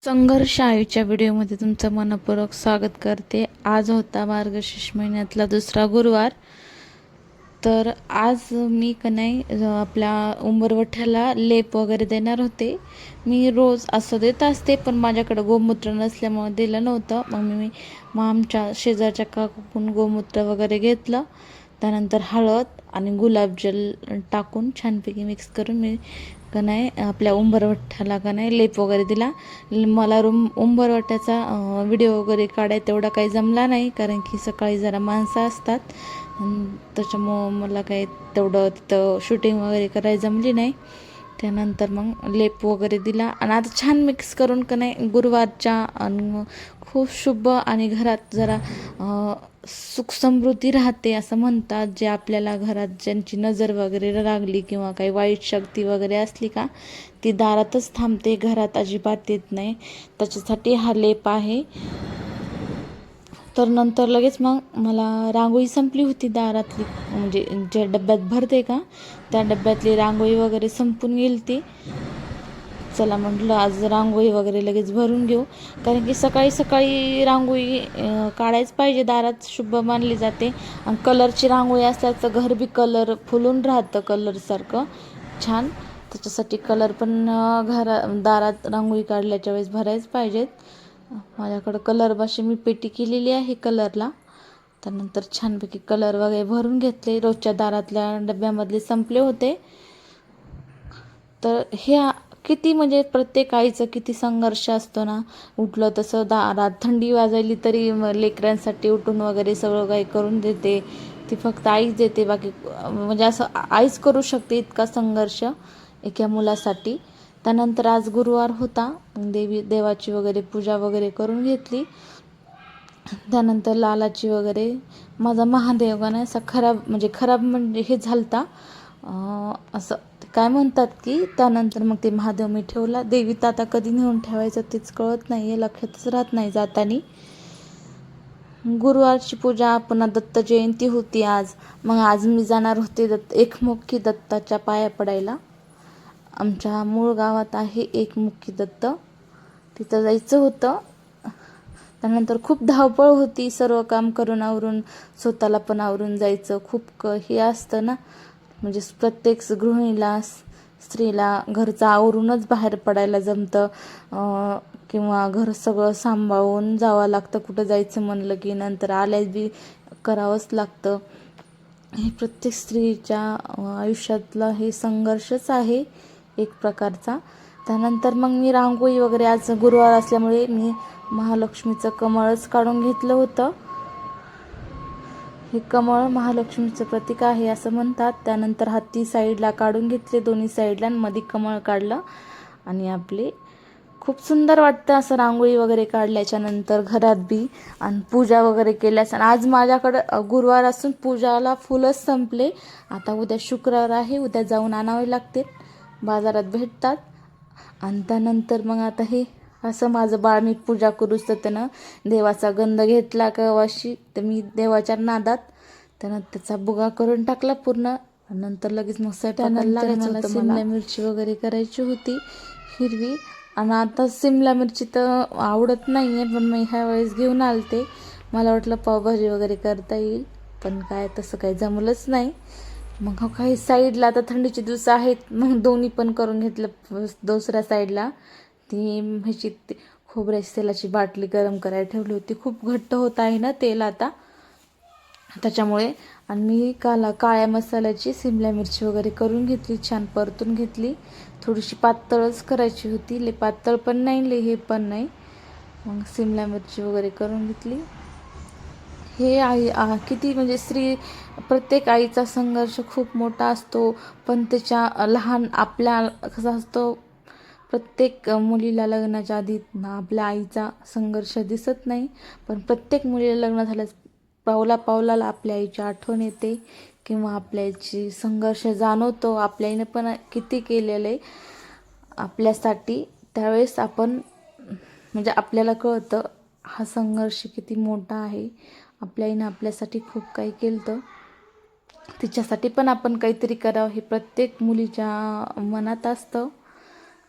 संघर्ष आईच्या व्हिडिओमध्ये तुमचं मनपूर्वक स्वागत करते। आज होता मार्गशीर्ष महिन्यातला दुसरा गुरुवार। तर आज मी आपल्या उंबरवठ्याला लेप वगैरे देणार होते। मी रोज असं देत असते, पण माझ्याकडे गोमूत्र नसल्यामुळे दिलं नव्हतं। मग आमच्या शेजारच्या काकून गोमूत्र वगैरे घेतलं। त्यानंतर हळद आणि गुलाबजल टाकून छानपैकी मिक्स करून मी आपल्या उंबरवठ्याला लेप वगैरे दिला। मला उंबरवट्याचा व्हिडिओ वगैरे काढायला तेवढा काही जमला नाही, कारण की सकाळी जरा माणसं असतात, त्याच्यामुळं मला काही तेवढं तिथं शूटिंग वगैरे करायला जमली नाही। त्यानंतर मग लेप वगैरे दिला आणि आता छान मिक्स करून गुरुवारच्या खूप शुभ आणि घरात जरा सुख समृद्धी राहते असं म्हणतात। जे आपल्याला घरात ज्यांची नजर वगैरे लागली किंवा काही वाईट शक्ती वगैरे असली का, ती दारातच थांबते, घरात अजिबात येत नाही। त्याच्यासाठी हा लेप आहे। तर नंतर लगेच मग मला रांगोळी संपली होती दारातली, म्हणजे ज्या डब्यात भरते का त्या डब्यातली रांगोळी वगैरे संपून गेली ती। चला म्हटलं आज रांगोळी वगैरे लगेच भरून घेऊ, कारण की सकाळी सकाळी रांगोळी काढायच पाहिजे, दारात शुभ मानली जाते। आणि कलरची रांगोळी असल्याचं घर बी कलर फुलून राहतं कलरसारखं छान। त्याच्यासाठी कलर पण दारात रांगोळी काढल्याच्या वेळेस भरायच पाहिजेत। माझ्याकडं कलर बाशी मी पेटी केलेली आहे कलरला। त्यानंतर छानपैकी कलर वगैरे भरून घेतले, रोजच्या दारातल्या डब्यामधले संपले होते। तर हे किती म्हणजे प्रत्येक आईचं किती संघर्ष असतो ना। उठलं तसं दारात थंडी वाजायली तरी लेकरांसाठी उठून वगैरे सगळं काही करून देते, ती फक्त आईच देते, बाकी म्हणजे असं आईच करू शकते इतका संघर्ष एका मुलासाठी। त्यानंतर आज गुरुवार होता, देवाची वगैरे पूजा वगैरे करून घेतली। त्यानंतर लालाची वगैरे माझा महादेव का नाही असा खराब म्हणजे हे झालता, असं काय म्हणतात की त्यानंतर मग ते महादेव मी ठेवला। देवीत आता कधी नेऊन ठेवायचं तेच कळत नाही आहे, लक्षातच राहत नाही जातानी। गुरुवारची पूजा, पुन्हा दत्त जयंती होती आज। मग आज मी जाणार होते एकमुखी दत्ताच्या पाया पडायला। आमच्या मूळ गावात आहे एकमुखी दत्त, तिथं जायचं होतं। त्यानंतर खूप धावपळ होती, सर्व काम करून आवरून स्वतःला पण आवरून जायचं खूप हे असतं ना। म्हणजे प्रत्येक गृहिणीला स्त्रीला घरचं आवरूनच बाहेर पडायला जमतं, किंवा घर सगळं सांभाळून जावं लागतं कुठं जायचं म्हणलं की। नंतर आल्यास बी करावंच लागतं, हे प्रत्येक स्त्रीच्या आयुष्यातला हे संघर्षच आहे एक प्रकारचा। त्यानंतर मग मी रांगोळी वगैरे, आज गुरुवार असल्यामुळे मी महालक्ष्मीचं कमळच काढून घेतलं होतं। हे कमळ महालक्ष्मीचं प्रतीक आहे असं म्हणतात। त्यानंतर हाती साईडला काढून घेतले, दोन्ही साईडला, मध्ये कमळ काढलं आणि आपले खूप सुंदर वाटतं असं रांगोळी वगैरे काढल्याच्या नंतर घरात बी। आणि पूजा वगैरे केल्यास, आणि आज माझ्याकडं गुरुवार असून पूजाला फुलंच संपले। आता उद्या शुक्रवार आहे, उद्या जाऊन आणावे लागते, बाजारात भेटतात। आणि त्यानंतर मग आता हे असं माझं बाळ, मी पूजा करूच तर त्यानं देवाचा गंध घेतला कवाशी, तर मी देवाच्या नादात त्यानं त्याचा बुगा करून टाकला पूर्ण। नंतर लगेच मग स्वयंपाकाला लागायचं होतं, शिमला मिरची वगैरे करायची होती हिरवी। आणि आता शिमला मिरची तर आवडत नाही आहे, पण मी ह्या वेळेस घेऊन आलते। मला वाटलं पावभाजी वगैरे करता येईल, पण काय तसं काही जमलंच नाही। मग काही साईडला आता थंडीचे दिवस आहेत, मग दोन्ही पण करून घेतलं। दुसऱ्या साईडला ती ह्याची खोबऱ्याची तेलाची बाटली गरम करायला ठेवली होती, खूप घट्ट होत आहे ना तेल आता, त्याच्यामुळे। आणि मी काळ्या मसाल्याची शिमला मिरची वगैरे करून घेतली, छान परतून घेतली। थोडीशी पातळच करायची होती, लय पातळ पण नाही लय हे पण नाही। मग शिमला मिरची वगैरे करून घेतली। हे किती म्हणजे प्रत्येक आईचा संघर्ष खूप मोठा असतो, पण त्याच्या लहान आपल्या कसं असतो, प्रत्येक मुलीला लग्नाच्या आधी आपल्या आईचा संघर्ष दिसत नाही, पण प्रत्येक मुलीला लग्न झाल्यास पावला पावलाला आपल्या आईची आठवण येते, किंवा आपल्या आईची संघर्ष जाणवतो। आपल्या आईनं पण किती केलेलं आहे आपल्यासाठी, त्यावेळेस आपण म्हणजे आपल्याला कळतं हा संघर्ष किती मोठा आहे। आपल्या आईनं आपल्यासाठी खूप काही केलं, तर तिच्यासाठी पण आपण काहीतरी करावं हे प्रत्येक मुलीच्या मनात असतं।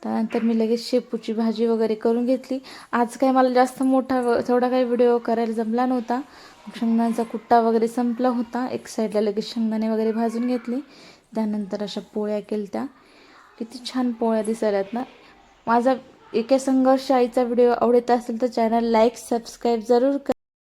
त्यानंतर मी लगेच शेपूची भाजी वगैरे करून घेतली. आज काय मला जास्त थोडा काही व्हिडिओ करायला जमला नव्हता. शेंगदाण्याचा कुट्टा वगैरे संपला होता. एक साईडला लगेच शेंगदाणे वगैरे भाजून घेतले. त्यानंतर अशा पोळ्या केल्या. किती छान पोळ्या दिसायल्यात ना. माझा एका संघर्ष आईचा व्हिडिओ आवडत असेल तर चॅनल लाईक सबस्क्राईब जरूर करा.